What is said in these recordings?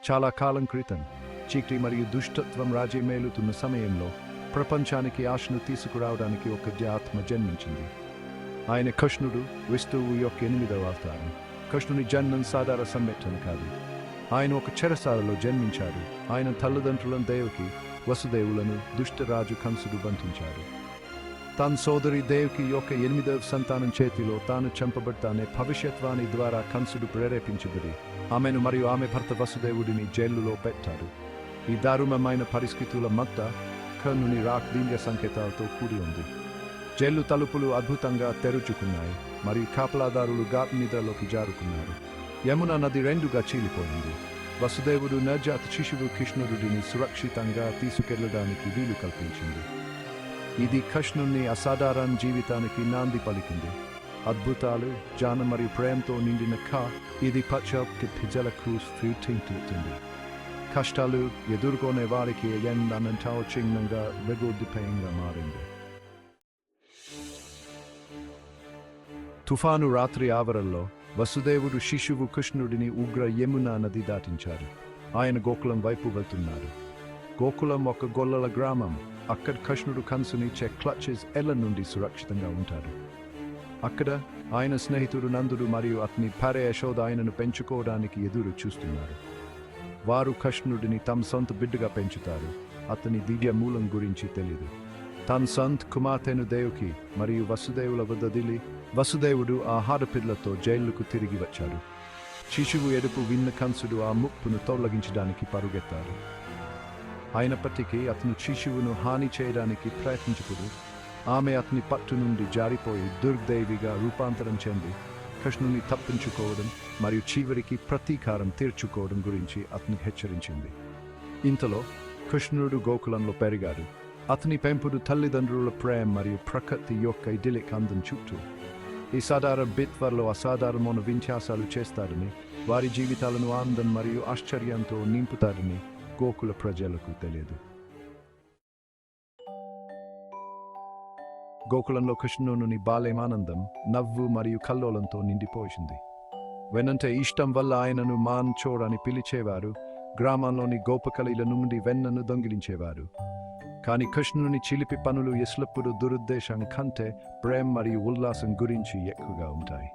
చాలా కాలం క్రితం చీకటి మరియు దుష్టత్వం రాజ్యమేలుతున్న సమయంలో ప్రపంచానికి ఆశను తీసుకురావడానికి ఒక ఆత్మ జన్మించింది. ఆయన కృష్ణుడు, విష్ణువు యొక్క 8వ అవతారం. కృష్ణుని జన్మం సాధారణ సంఘటన కాదు. ఆయన ఒక చెరసాలలో జన్మించాడు. ఆయన తల్లిదండ్రులను దేవకి, వసుదేవులను దుష్టరాజు కంసుడు బంధించాడు. తన సోదరి దేవకి యొక్క 8వ సంతానం చేతిలో తాను చంపబడతానే భవిష్యత్వాణి ద్వారా కంసుడు ప్రేరేపించబడి ఆమెను మరియు ఆమె భర్త వసుదేవుడిని జైలులో పెట్టాడు. ఈ దారుణమైన పరిస్థితుల మధ్య కర్ణుని రాక్ దివ్య సంకేతాలతో కూడి ఉంది. జైలు తలుపులు అద్భుతంగా తెరుచుకున్నాయి మరియు కాపలాదారులు ఘాట్ నిద్రలోకి జారుకున్నారు. యమున నది రెండుగా చీలిపోయింది. వసుదేవుడు నవజాత శిశువు కృష్ణుడిని సురక్షితంగా తీసుకెళ్లడానికి వీలు కల్పించింది. ఇది కృష్ణుని అసాధారణ జీవితానికి నాంది పలికింది. అద్భుతాలు, జ్ఞానం మరియు ప్రేమతో నిండిన ఇది పచ్చకి ప్రజలకు స్ఫూర్తినిస్తుంది. కష్టాలు ఎదుర్కొనే వారికి ఎంతో చిహ్నంగా వెగోదిపయంగా మారింది. తుఫాను రాత్రి ఆవరణలో వసుదేవుడు శిశువు కృష్ణుడిని ఉగ్ర యమునా నది దాటించారు. ఆయన గోకులం వైపు వెళ్తున్నారు. గోకులం ఒక గొల్లల గ్రామం. అక్కడ కృష్ణుడు కంసుని క్లచెస్ ఎల్ల నుండి సురక్షితంగా ఉంటారు. అక్కడ ఆయన స్నేహితుడు నందుడు మరియు అతని భార్య యశోద ఆయనను పెంచుకోవడానికి ఎదురు చూస్తున్నారు. వారు కృష్ణుడిని తమ సొంత బిడ్డగా పెంచుతారు. అతని దివ్య మూలం గురించి తెలియదు. తన సొంత కుమార్తెను దేవకి మరియు వసుదేవుల వద్ద దిలి వసుదేవుడు ఆ ఆడపిల్లతో జైలుకు తిరిగి వచ్చాడు. శిశువు ఎడుపు విన్న కంసుడు ఆ ముప్పును తొలగించడానికి పరుగెత్తారు. అయినప్పటికీ అతను శిశువును హాని చేయడానికి ప్రయత్నించకుడు. ఆమె అతని పట్టు నుండి జారిపోయి దుర్దేవిగా రూపాంతరం చెంది కృష్ణుని తప్పించుకోవడం మరియు చివరికి ప్రతీకారం తీర్చుకోవడం గురించి అతను హెచ్చరించింది. ఇంతలో కృష్ణుడు గోకులంలో పెరిగాడు. అతని పెంపుడు తల్లిదండ్రుల ప్రేమ మరియు ప్రకృతి యొక్క ఇడిలిక్ అందం చుట్టూ. ఈ సాధారణ బిత్వర్లో అసాధారణమైన విన్యాసాలు చేస్తారని, వారి జీవితాలను ఆనందం మరియు ఆశ్చర్యంతో నింపుతారని గోకుల ప్రజలకు తెలియదు. గోకులంలో కృష్ణుని బాల్యమానందం, నవ్వు మరియు కల్లోలంతో నిండిపోయింది. వెన్నంటే ఇష్టం వల్ల ఆయనను మాన్ చోర్ అని పిలిచేవారు. గ్రామంలోని గోపకళల నుండి వెన్నను దొంగిలించేవారు. కానీ కృష్ణుని చిలిపి పనులు ఎల్లప్పుడూ దురుద్దేశం కంటే ప్రేమ మరియు ఉల్లాసం గురించి ఎక్కువగా ఉంటాయి.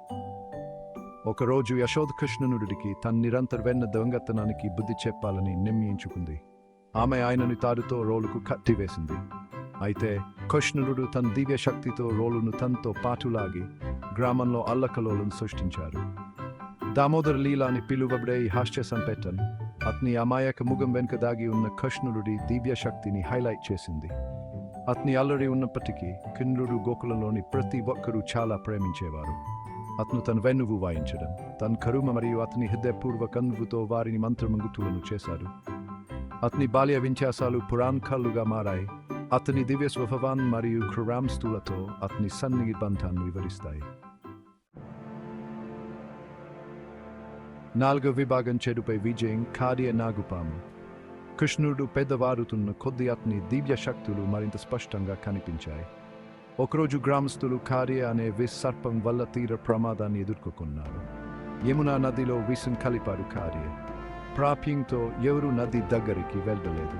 ఒకరోజు యశోద కృష్ణుడికి తన నిరంతర వెన్న దొంగతనానికి బుద్ధి చెప్పాలని నిర్ణయించుకుంది. ఆమె ఆయనను తాడుతో రోలుకు కట్టివేసింది. అయితే కృష్ణుడు తన దివ్య శక్తితో రోలును తనతో పాటులాగి గ్రామంలో అల్లకలోలను సృష్టించారు. దామోదర లీల అని పిలువబడే ఈ హాస్య సంపేటన్ అతని అమాయక ముఖం వెనుక దాగి ఉన్న కృష్ణుడి దివ్య శక్తిని హైలైట్ చేసింది. అతని అల్లరి ఉన్నప్పటికీ కృష్ణుడు గోకులంలోని ప్రతి ఒక్కరూ చాలా ప్రేమించేవారు. అతను తన వెన్నువు వాయించడం, తన కరుమ మరియు అతని హృదయపూర్వక అనువుతో వారిని మంత్రముగ్ధులను చేశాడు. అతని బాల్య విన్యాసాలు పురాణ కళ్ళుగా మారాయి. అతని దివ్య స్వభావం మరియు క్రూరాంస్తులతో అతని సన్నిహిత బంధాన్ని వివరిస్తాయి. 4వ విభాగం చెడుపై విజయం. కార్య నాగుపాము. కృష్ణుడు పెద్దవారుతున్న కొద్ది అతని దివ్య శక్తులు మరింత స్పష్టంగా కనిపించాయి. ఒకరోజు గ్రామస్తులు కార్య అనే విష సర్పం వల్ల తీవ్ర ప్రమాదాన్ని ఎదుర్కొన్నారు. యమునా నదిలో విషం కలిపారు కార్య. ప్రాప్యంతో ఎవరు నది దగ్గరికి వెళ్ళలేదు.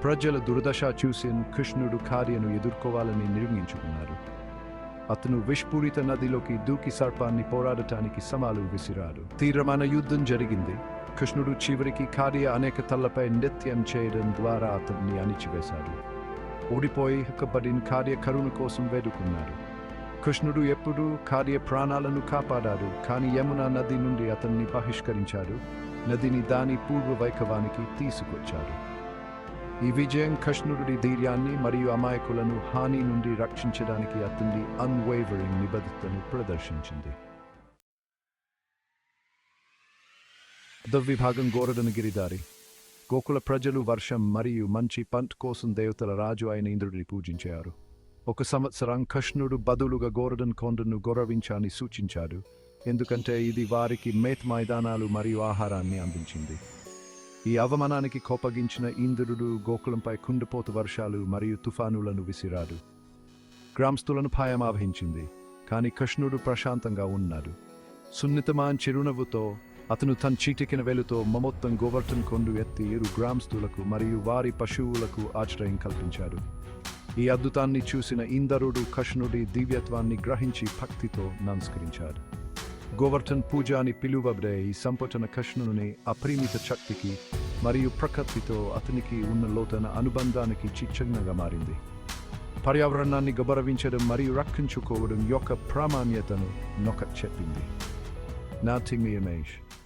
ప్రజల దురదశ చూసి కృష్ణుడు కార్యను ఎదుర్కోవాలని నిర్ణయించుకున్నారు. అతను విషపూరిత నదిలోకి దూకి సర్పాన్ని పోరాడటానికి సవాలు విసిరాడు. తీవ్రమైన యుద్ధం జరిగింది. కృష్ణుడు చివరికి కార్య అనేక తలపై నృత్యం చేయడం ద్వారా అతన్ని అణిచివేశాడు. ఓడిపోయి హక్కబడిన కార్య కరుణ కోసం వేడుకున్నాడు. కృష్ణుడు ఎప్పుడూ కార్య ప్రాణాలను కాపాడాడు. కానీ యమునా నది నుండి అతన్ని బహిష్కరించాడు. నదిని దాని పూర్వ వైభవానికి తీసుకొచ్చాడు. ఈ విజయం కృష్ణుడి ధైర్యాన్ని మరియు అమాయకులను హాని నుండి రక్షించడానికి అతని అన్వేవరింగ్ నిబద్ధతను ప్రదర్శించింది. విభాగం గోవర్ధన గిరిదారి. గోకుల ప్రజలు వర్షం మరియు మంచి పంట కోసం దేవతల రాజు అయిన ఇంద్రుడిని పూజించారు. ఒక సంవత్సరం కృష్ణుడు బదులుగా గోవర్ధన కొండను గౌరవించాలని సూచించాడు. ఎందుకంటే ఇది వారికి మేత మైదానాలు మరియు ఆహారాన్ని అందించింది. ఈ అవమానానికి కోపగించిన ఇంద్రుడు గోకులంపై కుండపోత వర్షాలు మరియు తుఫానులను విసిరాడు. గ్రామస్తులను భయం ఆవహించింది. కానీ కృష్ణుడు ప్రశాంతంగా ఉన్నాడు. సున్నితమైన చిరునవ్వుతో అతను తన చీటికిన వేలుతో మొత్తం గోవర్ధన్ కొండు ఎత్తి ఇరు గ్రామస్తులకు మరియు వారి పశువులకు ఆశ్రయం కల్పించాడు. ఈ అద్భుతాన్ని చూసిన ఇంద్రుడు కృష్ణుడి దివ్యత్వాన్ని గ్రహించి భక్తితో నమస్కరించాడు. గోవర్ధన్ పూజ అని పిలువబడే ఈ సంపూర్ణ కృష్ణుని అపరిమిత శక్తికి మరియు ప్రకృతితో అతనికి ఉన్న లోతైన అనుబంధానికి చిహ్నంగా మారింది. పర్యావరణాన్ని గౌరవించడం మరియు రక్షించుకోవడం యొక్క ప్రామాణ్యతను నొక్కి చెప్పింది. నా తింగి రమేష్.